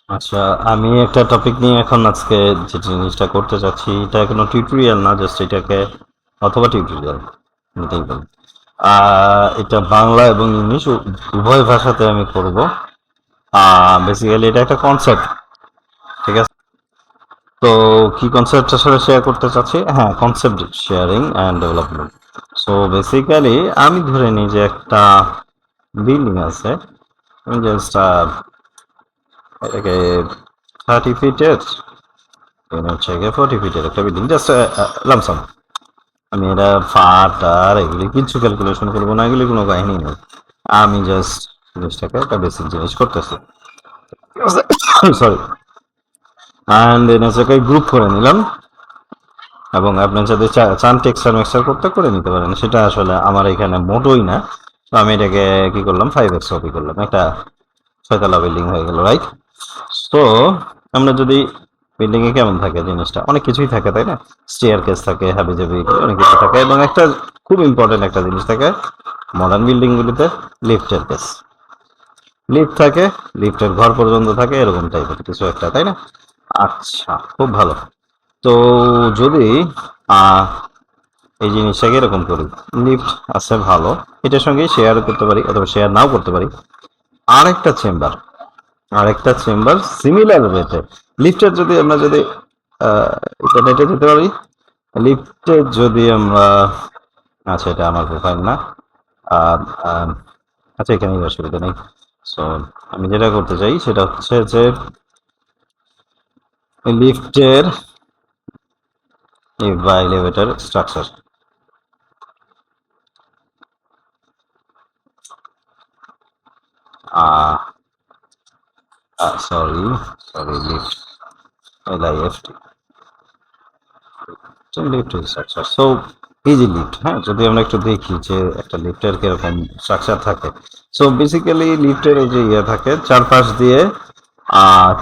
আচ্ছা, আমি একটা টপিক নিয়ে এখন আজকে যে জিনিসটা করতে চাচ্ছি, এটা কোনো টিউটোরিয়াল না, জাস্ট এটাকে, অথবা টিউটোরিয়াল নিতেই পারি। এটা বাংলা এবং ইংলিশ উভয় ভাষাতে আমি করব। বেসিক্যালি এটা একটা কনসেপ্ট, ঠিক আছে? তো কি কনসেপ্ট আসলে শেয়ার করতে চাচ্ছি? হ্যাঁ, concept sharing and development. So basically আমি ধরে নিই যে একটা বিল্ডিং আছে, আমি জাস্ট এটাকে 30 ফিটের, হচ্ছে গিয়ে 40 ফিটের একটা বিল্ডিং, জাস্ট লামসাম। আমি এটা ফাট আর এগুলি কিছু ক্যালকুলেশন করবো না, এগুলি কোনো কাহিনী নেই। আমি জাস্ট জিনিসটাকে একটা বেসিক জিনিস করতেছি, সরি। অ্যান্ড এটাকে গ্রুপ করে নিলাম, এবং আপনার যদি চান টেক্সচার মিক্সচার করতে করে নিতে পারেন, সেটা আসলে আমার এখানে মোটোই না। তো আমি এটাকে কি করলাম, 5x কপি করলাম, একটা 6 তলা বিল্ডিং হয়ে গেল, রাইট? তো আমরা যদি, বিল্ডিং এ কেমন থাকে জিনিসটা, অনেক কিছুই থাকে তাই না? স্টেয়ার কেস থাকে, হাবি জাবি অনেক কিছু থাকে, এবং একটা খুব ইম্পর্টেন্ট একটা জিনিস থাকে মডার্ন বিল্ডিং গুলিতে, লিফটের কেস। লিফট থাকে, লিফটের ঘর পর্যন্ত থাকে, এরকম টাইপের কিছু একটা, তাই না? আচ্ছা, খুব ভালো। তো যদি আহ এই জিনিসটাকে এরকম করি, লিফট আছে ভালো, এটার সঙ্গে শেয়ার করতে পারি অথবা শেয়ার নাও করতে পারি আরেকটা চেম্বার, আরেকটা চেম্বার সিমিলার ওয়েতে। লিফটের যদি আমরা যদি ইন্টারনেটে যেতে পারি, লিফটে যদি আমরা, আচ্ছা এটা আমার প্রোফাইল না, আহ, আহ, আচ্ছা এখানে অসুবিধা নেই। সো আমি যেটা করতে চাই সেটা হচ্ছে যে লিফটের বা elevator structure. Sorry, sorry, lift, LIFT, lift structure. So এই যে লিফট, হ্যাঁ, যদি আমরা একটু দেখি যে একটা লিফটের কিরকম স্ট্রাকচার থাকে। সো বেসিক্যালি লিফটের এই যে ইয়ে থাকে চারপাশ দিয়ে,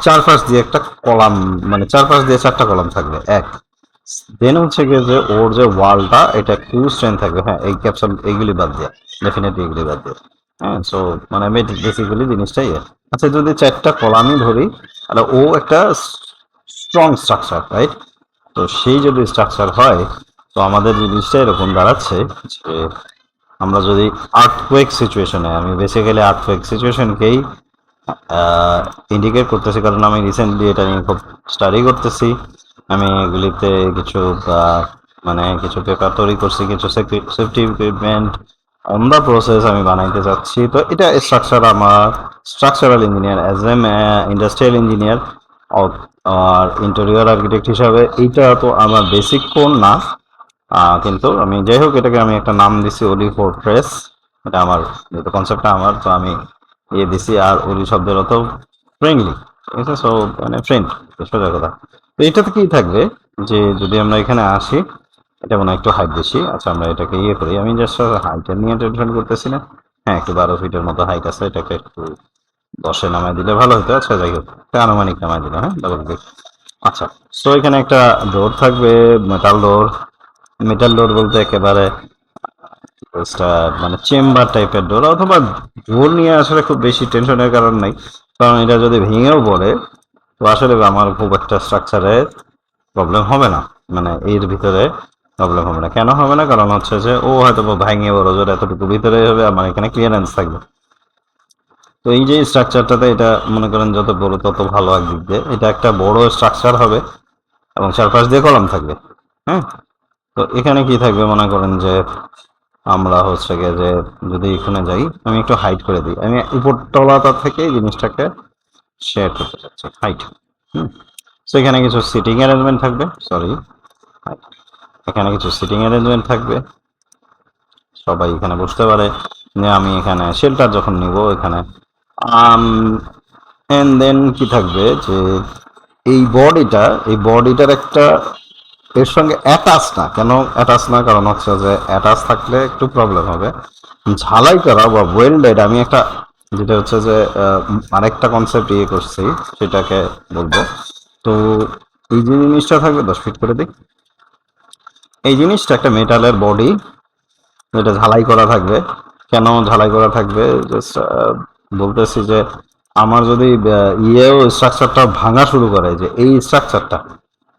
চারপাশ দিয়ে একটা কলাম, মানে চারপাশ দিয়ে 4টা কলাম থাকবে, এক। দেন হচ্ছে গিয়ে যে ওর যে ওয়ালটা, এটা একটু স্ট্রেন থাকবে, হ্যাঁ, এই ক্যাপসুল এইগুলি বাদ দিয়ে, ডেফিনেটলি এগুলি বাদ দিয়ে। হ্যাঁ, সো মানে বেসিক্যালি জিনিসটাই আচ্ছা, যদি 4টা কলামই ধরি, তাহলে ও একটা স্ট্রং স্ট্রাকচার, রাইট? তো সেই যদি স্ট্রাকচার হয়, তো আমাদের জিনিসটা এরকম দাঁড়াচ্ছে যে আমরা যদি আর্থকুয়েক সিচুয়েশনে, আমি বেসিক্যালি আর্থকুয়েক সিচুয়েশনকেই ইন্ডিকেট করতেছি, কারণ আমি রিসেন্টলি এটা নিয়ে খুব স্টাডি করতেছি। আমি এগুলিতে কিছু মানে কিছু পেপার তৈরি করছি, কিছু safety equipment on the process আমি বানাইতে চাচ্ছি। তো এটা স্ট্রাকচার, আমার structural engineer, as a industrial engineer আর ইন্টেরিয়র আর্কিটেক্ট হিসাবে এইটা তো আমার বেসিক কোর না। কিন্তু আমি যাই হোক, এটাকে আমি একটা নাম দিছি ওলি ফোর্ট্রেস। এটা আমার, যেহেতু কনসেপ্টটা আমার, তো আমি ইয়ে দিছি। আর ওলি শব্দের অর্থ ফ্রেন্ডলি, ঠিক আছে? সো মানে ফ্রেন্ড, সোজা কথা। তো এটাতে কি থাকবে, যে যদি আমরা এখানে আসি, এটা মনে হয় একটু হাইট বেশি। আচ্ছা, আমরা এটাকে ইয়ে করি, আমি জাস্ট হাইটের নিয়ে টেনশন করতেছি না। হ্যাঁ, একটু 12 ফিটের মতো হাইট আছে, এটাকে একটু 10-এ নামায় দিলে ভালো হতো। আচ্ছা যাই হোক, এটা আনুমানিক নামায় দিলাম, হ্যাঁ, ডাবল ক্লিক। আচ্ছা, সো এখানে একটা ডোর থাকবে, মেটাল ডোর। মেটাল ডোর বলতে একেবারে মানে চেম্বার টাইপের ডোর, অথবা ডোর নিয়ে আসলে খুব বেশি টেনশনের কারণ নাই, কারণ এটা যদি ভেঙেও পড়ে, তো আসলে আমার খুব একটা স্ট্রাকচারে প্রবলেম হবে না, মানে এর ভিতরে প্রবলেম হবে না। কেন হবে না? কারণ হচ্ছে যে ও হয়তো ভেঙে বড় জোর এতটুকু ভিতরে হবে, আমার এখানে ক্লিয়ারেন্স থাকবে। তো এই যে স্ট্রাকচারটাতে, এটা মনে করেন যত বড় তত ভালো, একদিক দিয়ে এটা একটা বড় স্ট্রাকচার হবে, এবং চারপাশ দিয়ে কলাম থাকবে। হ্যাঁ, তো এখানে কি থাকবে, মনে করেন যে আমরা হচ্ছে গিয়ে যে যদি এখানে যাই, আমি একটু হাইট করে দিই, আমি উপরতলাটা থেকে এই জিনিসটাকে শেয়ার করতে চাচ্ছি, হাইট। হুম, তো এখানে কিছু সিটিং অ্যারেঞ্জমেন্ট থাকবে, সরি, এখানে কিছু সিটিং অ্যারেঞ্জমেন্ট থাকবে, সবাই এখানে বসতে পারে। যে আমি এখানে শেল্টার যখন নিব এখানে, এন্ড দেন কি থাকবে, যে এই বডিটার একটা, এর সঙ্গে অ্যাটাচ না, কেন অ্যাটাচ না, কারণ হচ্ছে যে অ্যাটাচ থাকলে একটু প্রবলেম হবে। ঝালাই করা বা ওয়েল্ডেড, আমি একটা, যেটা হচ্ছে যে আরেকটা কনসেপ্ট ইয়ে করছি, সেটাকে বলবো। তো এই যে জিনিসটা থাকবে, 10 ফিট করে দিই, এই জিনিসটা একটা মেটালের বডি, যেটা ঝালাই করা থাকবে। কেন ঝালাই করা থাকবে, জাস্ট বলতেছি যে আমার যদি ইয়েও স্ট্রাকচারটা ভাঙা শুরু করে, যে এই স্ট্রাকচারটা,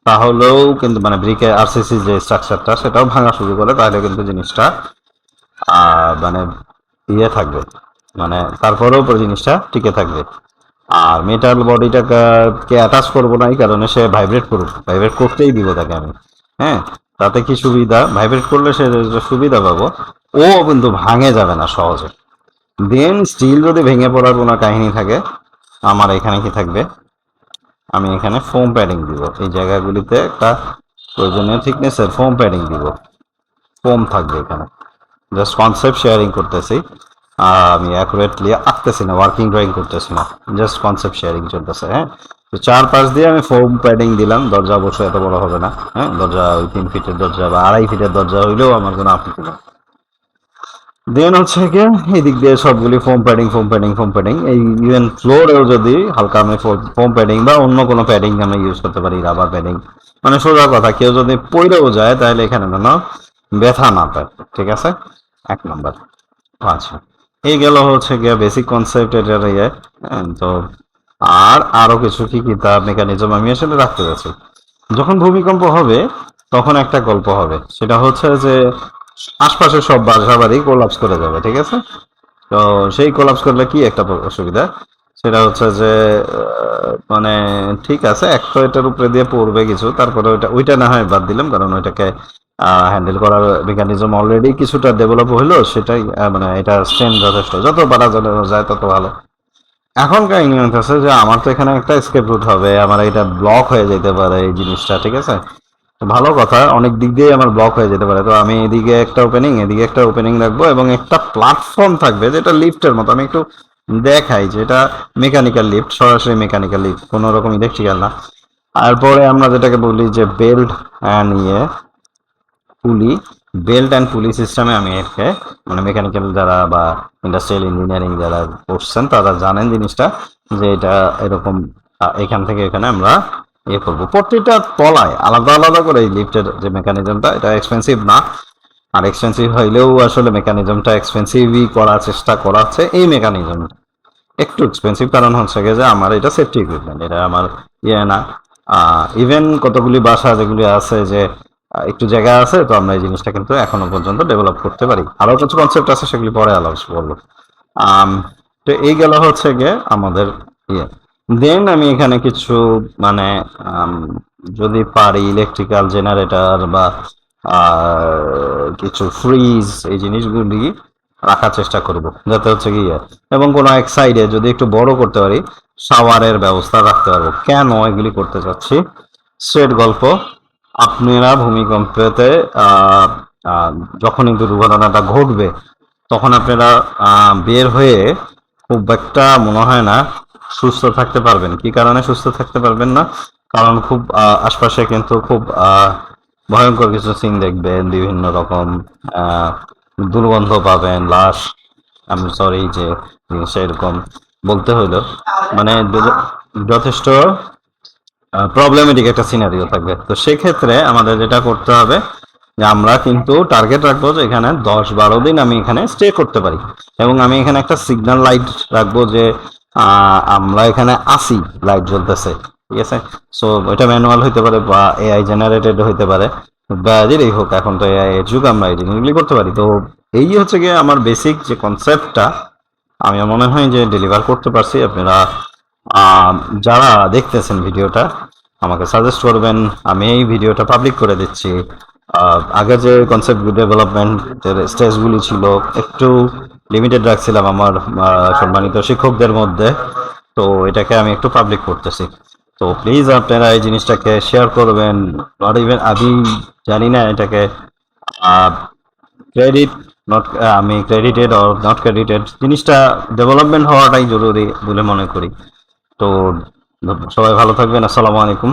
তাহলেও কিন্তু মানে ব্রিকে আরসিসি যে স্ট্রাকচারটা সেটাও ভাঙা শুরু করে, তাহলে কিন্তু জিনিসটা মানে ইয়ে থাকবে, মানে তারপরেও পুরো জিনিসটা টিকে থাকবে। আর মেটাল বডিটাকে কে অ্যাটাচ করবো না, এই কারণে সে ভাইব্রেট করুক, ভাইব্রেট করতেই দিব তাকে আমি। হ্যাঁ, তাতে কি সুবিধা, ভাইব্রেট করলে সে যে সুবিধা পাবো, ও কিন্তু ভাঙে যাবে না সহজে। দেন স্টিল যদি ভেঙে পড়ার কোনো কাহিনী থাকে, আমার এখানে কি থাকবে, আমি এখানে ফোম প্যাডিং দিব, এই জায়গাগুলিতে একটা প্রয়োজনীয় থিকনেসের ফোম প্যাডিং দিব, ফোম থাকবে এখানে। জাস্ট কনসেপ্ট শেয়ারিং করতেছি, আমি অ্যাকুরেটলি আঁকতেছি না, ওয়ার্কিং ড্রয়িং করতেছি না, জাস্ট কনসেপ্ট শেয়ারিং চলতেছে। হ্যাঁ, তো চারপাশ দিয়ে আমি ফোম প্যাডিং দিলাম। দরজা অবশ্যই এত বড় হবে না, হ্যাঁ, দরজা ওই 3 ফিটের দরজা বা 2.5 ফিটের দরজা হইলেও আমার কোনো আপত্তি নেই। দেন হচ্ছে গিয়ে এই দিক দিয়ে সবগুলি foam padding, foam padding, foam padding, এই ইভেন ফ্লোরেও যদি হালকা আমি ফোম প্যাডিং বা অন্য কোনো প্যাডিং আমরা ইউজ করতে পারি, রাবার প্যাডিং। মানে সোজা কথা, কেউ যদি পড়েও যায় তাহলে এখানে যেন ব্যথা না পায়, ঠিক আছে, 1 নম্বর। আচ্ছা, এই গেল হচ্ছে গিয়ে বেসিক কনসেপ্ট এটার ইয়ে। তো আর আরো কিছু কি কি তা মেকানিজম আমি আসলে রাখতে যাচ্ছি। যখন ভূমিকম্প হবে তখন একটা গল্প হবে, সেটা হচ্ছে যে আশপাশের সব বাসা বাড়ি কোলাপস করে যাবে, ঠিক আছে। তো সেই কোলাপস করলে কি একটা অসুবিধা, সেটা হচ্ছে যে মানে ঠিক আছে, এক তো এটার উপরে দিয়ে পড়বে কিছু, তারপরে ওইটা না হয় বাদ দিলাম, কারণ ওইটাকে হ্যান্ডেল করার মেকানিজম অলরেডি কিছুটা ডেভেলপ হইলো, সেটাই মানে এটা স্ট্রেন যথেষ্ট, যত বাড়া যায় তত ভালো। এখন কাহিনী হচ্ছে যে আমার তো এখানে একটা স্কেপ রুট হবে, আমার এটা ব্লক হয়ে যেতে পারে এই জিনিসটা, ঠিক আছে। তো ভালো কথা, অনেক দিক দিয়ে আমার ব্লক হয়ে যেতে পারে, তো আমি এদিকে একটা ওপেনিং, এদিকে একটা ওপেনিং রাখবো, এবং একটা প্ল্যাটফর্ম থাকবে যেটা লিফটের মতো। আমি একটু দেখাই যে এটা মেকানিক্যাল লিফট, সরাসরি মেকানিক্যাল লিফট, কোনো রকম ইলেকট্রিক্যাল না। তারপরে আমরা যেটাকে বলি যে বেল্ট অ্যান্ড পুলি, বেল্ট অ্যান্ড পুলি সিস্টেমে আমি একে, মানে মেকানিক্যাল যারা বা ইন্ডাস্ট্রিয়াল ইঞ্জিনিয়ারিং যারা পড়ছেন তারা জানেন জিনিসটা, যে এটা এরকম এখান থেকে এখানে আমরা ইয়ে করবো। প্রত্যেকটা তলায় আলাদা আলাদা করে এই লিফটের যে মেকানিজমটা, এটা এক্সপেন্সিভ না। আর এক্সপেন্সিভ হইলেও আসলে মেকানিজমটা এক্সপেন্সিভই করার চেষ্টা করাচ্ছে, এই মেকানিজমটা একটু এক্সপেন্সিভ, কারণ হচ্ছে গিয়ে যে আমার এটা সেফটি ইকুইপমেন্ট, এটা আমার ইয়ে না। ইভেন কতগুলি বাসা যেগুলি আছে যে একটু জায়গা আছে, তো আমরা এই জিনিসটা কিন্তু এখনো পর্যন্ত ডেভেলপ করতে পারি। আরো কিছু কনসেপ্ট আছে, সেগুলি পরে আলোচনা বলবো। আম, তো এই গেল হচ্ছে গিয়ে আমাদের ইয়ে। দেন আমি এখানে কিছু মানে আম, যদি পারি ইলেকট্রিক্যাল জেনারেটর বা কিছু ফ্রিজ, এই জিনিসগুলি রাখার চেষ্টা করব, যাতে হচ্ছে কি এবং কোনো এক সাইডে যদি একটু বড় করতে পারি, শাওয়ারের ব্যবস্থা রাখতে পারবো। কেন এগুলি করতে চাচ্ছি, স্ট্রেট গল্প। আপনারা ভূমিকম্পেতে আহ, আহ, যখন এই দুর্ঘটনাটা ঘটবে, তখন আপনারা বের হয়ে খুব একটা মনে হয় না সুস্থ থাকতে পারবেন। কি কারণে সুস্থ থাকতে পারবেন না, কারণ খুব আশপাশে কিন্তু খুব ভয়ঙ্কর কিছু সিন দেখবেন, বিভিন্ন রকম আহ, দুর্গন্ধ পাবেন, লাশ, আমি সরি যে জিনিসটা এরকম বলতে হইলো, মানে যথেষ্ট প্রবলেমেটিক একটা সিনারিও থাকবে। তো সেক্ষেত্রে আমাদের যেটা করতে হবে, যে আমরা কিন্তু টার্গেট রাখবো যে এখানে 10-12 দিন আমি এখানে স্টে করতে পারি, এবং আমি এখানে একটা সিগন্যাল লাইট রাখবো যে আমরা এখানে আসি, লাইট জ্বলতেছে, ঠিক আছে। সো এটা ম্যানুয়াল হইতে পারে বা এআই জেনারেটেড হইতে পারে, বা যেটাই হোক, এখন তো এআই এর যুগ, আমরা এই জিনিসগুলি করতে পারি। তো এই হচ্ছে গিয়ে আমার বেসিক যে কনসেপ্টটা, আমি মনে হয় যে ডেলিভার করতে পারছি। আপনারা আহ, যারা দেখতেছেন ভিডিওটা, আমাকে সাজেস্ট করবেন, আমি এই ভিডিওটা পাবলিক করে দিচ্ছি। আগে যে কনসেপ্ট ডেভেলপমেন্টের স্টেজগুলি ছিল একটু লিমিটেড রাখছিলাম আমার সম্মানিত শিক্ষকদের মধ্যে, তো এটাকে আমি একটু পাবলিক করতেছি। তো প্লিজ আপনারা এই জিনিসটাকে শেয়ার করবেন। নট ইভেন আমি জানি না এটাকে ক্রেডিট, নট, আমি ক্রেডিটেড অর নট ক্রেডিটেড, জিনিসটা ডেভেলপমেন্ট হওয়াটাই জরুরি বলে মনে করি। তো সবাই ভালো থাকবেন, আসসালামু আলাইকুম।